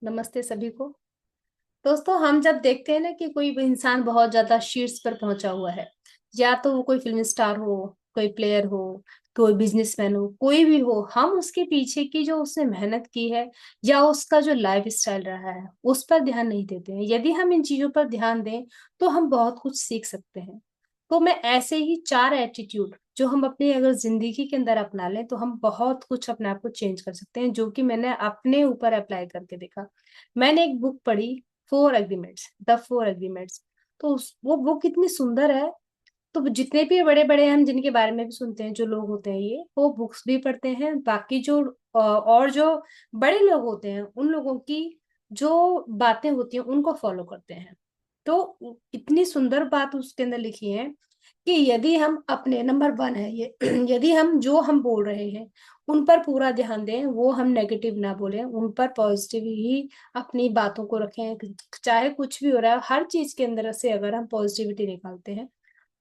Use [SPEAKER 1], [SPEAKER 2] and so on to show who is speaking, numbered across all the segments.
[SPEAKER 1] नमस्ते सभी को। दोस्तों, हम जब देखते हैं ना कि कोई भी इंसान बहुत ज्यादा शीर्ष पर पहुंचा हुआ है, या तो वो कोई फिल्म स्टार हो, कोई प्लेयर हो, कोई बिजनेसमैन हो, कोई भी हो, हम उसके पीछे की जो उसने मेहनत की है या उसका जो लाइफ स्टाइल रहा है उस पर ध्यान नहीं देते हैं। यदि हम इन चीजों पर ध्यान दें तो हम बहुत कुछ सीख सकते हैं। तो मैं ऐसे ही 4 एटीट्यूड जो हम अपनी अगर जिंदगी के अंदर अपना लें तो हम बहुत कुछ अपने आप को चेंज कर सकते हैं, जो कि मैंने अपने ऊपर अप्लाई करके देखा। मैंने एक बुक पढ़ी, 4 एग्रीमेंट्स, द 4 एग्रीमेंट्स। तो वो बुक इतनी सुंदर है। तो जितने भी बड़े बड़े हम जिनके बारे में भी सुनते हैं, जो लोग होते हैं ये वो बुक्स भी पढ़ते हैं, बाकी जो और जो बड़े लोग होते हैं उन लोगों की जो बातें होती हैं उनको फॉलो करते हैं। तो इतनी सुंदर बात उसके अंदर लिखी है कि यदि हम अपने नंबर 1 है ये यदि हम जो हम बोल रहे हैं उन पर पूरा ध्यान दें, वो हम नेगेटिव ना बोलें, उन पर पॉजिटिव ही अपनी बातों को रखें। चाहे कुछ भी हो रहा है, हर चीज के अंदर से अगर हम पॉजिटिविटी निकालते हैं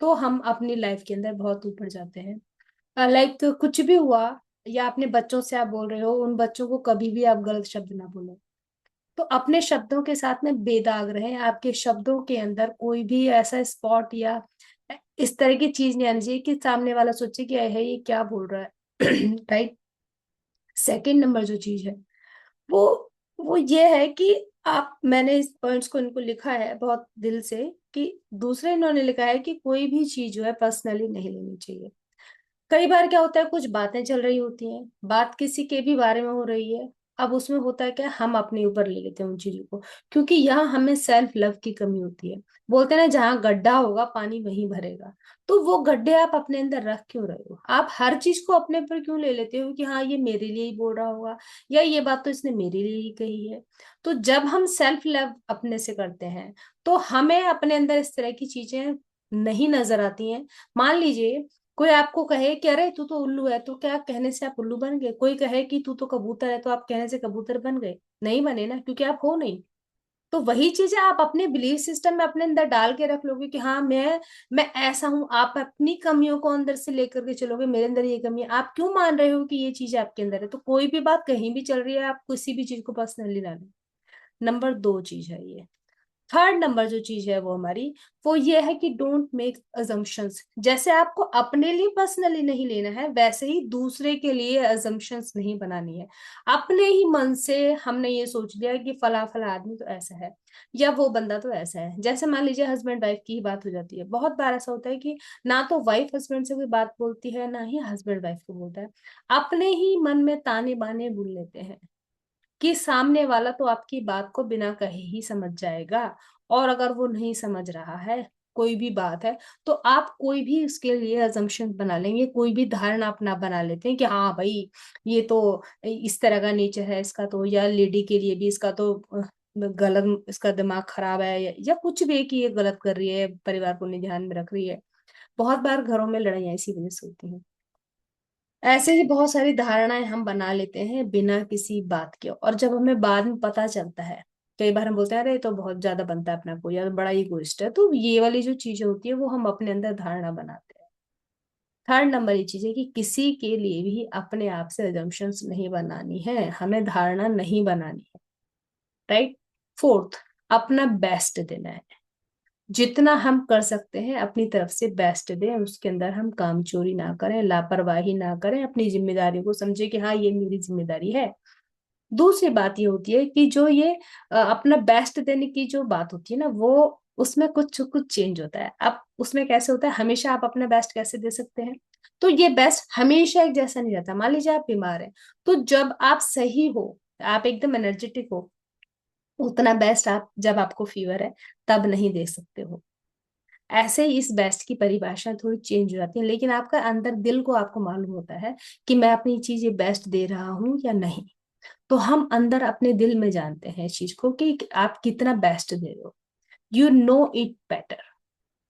[SPEAKER 1] तो हम अपनी लाइफ के अंदर बहुत ऊपर जाते हैं। लाइक कुछ भी हुआ, या अपने बच्चों से आप बोल रहे हो, उन बच्चों को कभी भी आप गलत शब्द ना बोलो। तो अपने शब्दों के साथ में बेदाग रहे, आपके शब्दों के अंदर कोई भी ऐसा स्पॉट या इस तरह की चीज नहीं आनी चाहिए कि सामने वाला सोचे कि है ये क्या बोल रहा है। राइट। सेकंड नंबर जो चीज है वो वो ये है कि आप, मैंने इस पॉइंट्स को इनको लिखा है बहुत दिल से, कि दूसरे इन्होंने लिखा है कि कोई भी चीज जो है पर्सनली नहीं लेनी चाहिए। कई बार क्या होता है, कुछ बातें चल रही होती हैं, बात किसी के भी बारे में हो रही है, अब उसमें होता है क्या, हम अपने ऊपर ले लेते हैं उन चीजों को, क्योंकि यहाँ हमें सेल्फ लव की कमी होती है। बोलते हैं ना, जहाँ गड्ढा होगा पानी वहीं भरेगा। तो वो गड्ढे आप अपने अंदर रख क्यों रहे हो? आप हर चीज को अपने ऊपर क्यों ले लेते हो कि हाँ ये मेरे लिए ही बोल रहा होगा, या ये बात तो इसने मेरे लिए ही कही है। तो जब हम सेल्फ लव अपने से करते हैं तो हमें अपने अंदर इस तरह की चीजें नहीं नजर आती हैं। मान लीजिए कोई आपको कहे कि अरे तू तो उल्लू है, तो क्या कहने से आप उल्लू बन गए? कोई कहे कि तू तो कबूतर है, तो आप कहने से कबूतर बन गए? नहीं बने ना, क्योंकि आप हो नहीं। तो वही चीजें आप अपने बिलीफ सिस्टम में अपने अंदर डाल के रख लोगे कि हाँ मैं ऐसा हूं। आप अपनी कमियों को अंदर से लेकर के चलोगे, मेरे अंदर ये कमी है, आप क्यों मान रहे हो कि ये चीज आपके अंदर है? तो कोई भी बात कहीं भी चल रही है, आप किसी भी चीज को पर्सनली ना लें। नंबर 2 चीज है ये। थर्ड नंबर जो चीज है वो हमारी, वो ये है कि डोंट मेक अजम्पशंस। जैसे आपको अपने लिए पर्सनली नहीं लेना है, वैसे ही दूसरे के लिए अजम्पशंस नहीं बनानी है। अपने ही मन से हमने ये सोच लिया कि फला फला आदमी तो ऐसा है, या वो बंदा तो ऐसा है। जैसे मान लीजिए हस्बैंड वाइफ की ही बात हो जाती है, बहुत बार ऐसा होता है कि ना तो वाइफ हस्बैंड से कोई बात बोलती है, ना ही हस्बैंड वाइफ को बोलता है। अपने ही मन में ताने बाने बुन लेते हैं कि सामने वाला तो आपकी बात को बिना कहे ही समझ जाएगा। और अगर वो नहीं समझ रहा है, कोई भी बात है, तो आप कोई भी उसके लिए अजम्पशन बना लेंगे, कोई भी धारणा अपना बना लेते हैं कि हाँ भाई ये तो इस तरह का नेचर है इसका, तो या लेडी के लिए भी इसका तो गलत, इसका दिमाग खराब है, या कुछ भी है कि ये गलत कर रही है, परिवार को नहीं ध्यान में रख रही है। बहुत बार घरों में लड़ाइयाँ इसी वजह से होती हैं। ऐसे ही बहुत सारी धारणाएं हम बना लेते हैं बिना किसी बात के, और जब हमें बाद में पता चलता है, कई बार हम बोलते हैं अरे ये तो बहुत ज्यादा बनता है अपना को, या बड़ा इगोइस्ट है। तो ये वाली जो चीजें होती है वो हम अपने अंदर धारणा बनाते हैं। थर्ड नंबर ये चीज है कि किसी के लिए भी अपने आप से अजम्पशंस नहीं बनानी है, हमें धारणा नहीं बनानी है। राइट। फोर्थ, अपना बेस्ट देना है। जितना हम कर सकते हैं अपनी तरफ से बेस्ट दें, उसके अंदर हम काम चोरी ना करें, लापरवाही ना करें, अपनी जिम्मेदारियों को समझे कि हाँ ये मेरी जिम्मेदारी है। दूसरी बात ये होती है कि जो ये अपना बेस्ट देने की जो बात होती है ना, वो उसमें कुछ कुछ चेंज होता है। अब उसमें कैसे होता है, हमेशा आप अपना बेस्ट कैसे दे सकते हैं? तो ये बेस्ट हमेशा एक जैसा नहीं रहता। मान लीजिए आप बीमार हैं, तो जब आप सही हो, आप एकदम एनर्जेटिक हो, उतना बेस्ट आप जब आपको फीवर है तब नहीं दे सकते हो। ऐसे ही इस बेस्ट की परिभाषा थोड़ी चेंज हो जाती है, लेकिन आपका अंदर दिल को आपको मालूम होता है कि मैं अपनी चीज ये बेस्ट दे रहा हूँ या नहीं। तो हम अंदर अपने दिल में जानते हैं इस चीज को कि आप कितना बेस्ट दे रहे हो। You know it better.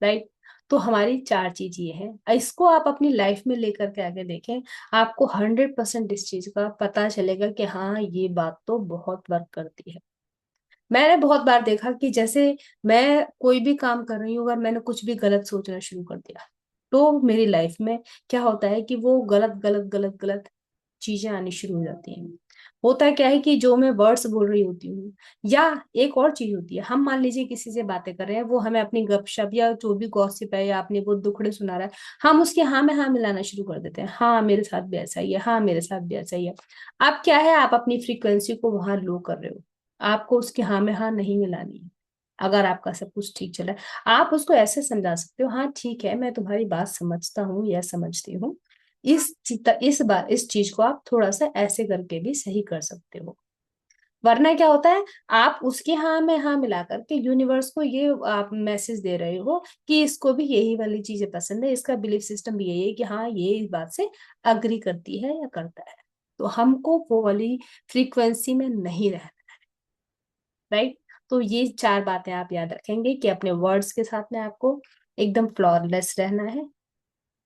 [SPEAKER 1] Right. तो हमारी 4 चीज ये है, इसको आप अपनी लाइफ में लेकर के आगे देखें, आपको 100% इस चीज का पता चलेगा कि हाँ ये बात तो बहुत वर्क करती है। मैंने बहुत बार देखा कि जैसे मैं कोई भी काम कर रही हूँ, अगर मैंने कुछ भी गलत सोचना शुरू कर दिया तो मेरी लाइफ में क्या होता है कि वो गलत गलत गलत गलत चीजें आनी शुरू हो जाती हैं। होता क्या है कि जो मैं वर्ड्स बोल रही होती हूँ, या एक और चीज होती है, हम मान लीजिए किसी से बातें कर रहे हैं, वो हमें अपनी गपशप या जो भी गॉसिप है या अपने वो दुखड़े सुना रहा है, हम उसके हाँ में हाँ मिलाना शुरू कर देते हैं। हाँ मेरे साथ भी ऐसा ही है, हाँ मेरे साथ भी ऐसा ही है। आप क्या है, आप अपनी फ्रीक्वेंसी को वहां लो कर रहे हो। आपको उसके हाँ में हाँ नहीं मिलानी है। अगर आपका सब कुछ ठीक चला है, आप उसको ऐसे समझा सकते हो, हाँ ठीक है मैं तुम्हारी बात समझता हूँ या समझती हूँ, इस बार इस चीज को आप थोड़ा सा ऐसे करके भी सही कर सकते हो। वरना क्या होता है, आप उसके हाँ में हाँ मिला करके यूनिवर्स को ये आप मैसेज दे रहे हो कि इसको भी यही वाली चीजें पसंद है, इसका बिलीफ सिस्टम भी यही है कि हाँ ये इस बात से अग्री करती है या करता है। तो हमको वो वाली फ्रीक्वेंसी में नहीं रहना। राइट। तो ये चार बातें आप याद रखेंगे कि अपने वर्ड्स के साथ में आपको एकदम फ्लॉलेस रहना है।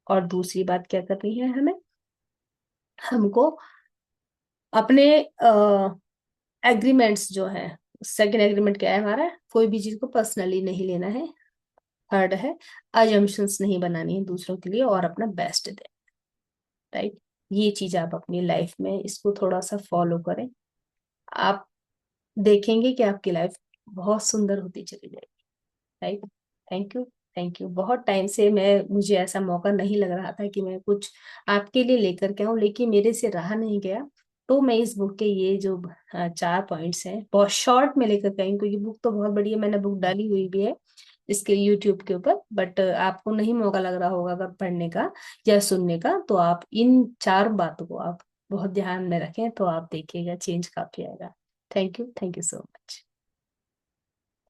[SPEAKER 1] और दूसरी बात क्या करनी है हमें, हमको अपने एग्रीमेंट्स जो है, सेकंड एग्रीमेंट क्या है हमारा, कोई भी चीज को पर्सनली नहीं लेना है। थर्ड है, अजम्पशंस नहीं बनानी है दूसरों के लिए, और अपना बेस्ट दे। राइट। ये चीज आप अपनी लाइफ में इसको थोड़ा सा फॉलो करें, आप देखेंगे कि आपकी लाइफ बहुत सुंदर होती चली जाएगी। Right. Thank you. Thank you. बहुत टाइम से मैं मुझे ऐसा मौका नहीं लग रहा था कि मैं कुछ आपके लिए लेकर के आऊं, लेकिन मेरे से रहा नहीं गया। तो मैं इस बुक के ये जो चार पॉइंट्स हैं बहुत शॉर्ट में लेकर के आई हूं, क्योंकि बुक तो बहुत बड़ी है, मैंने बुक डाली हुई भी है इसके यूट्यूब के ऊपर, बट आपको नहीं मौका लग रहा होगा अगर पढ़ने का या सुनने का, तो आप इन चार बातों को आप बहुत ध्यान में रखें, तो आप देखिएगा चेंज काफी आएगा। Thank you. Thank you so much.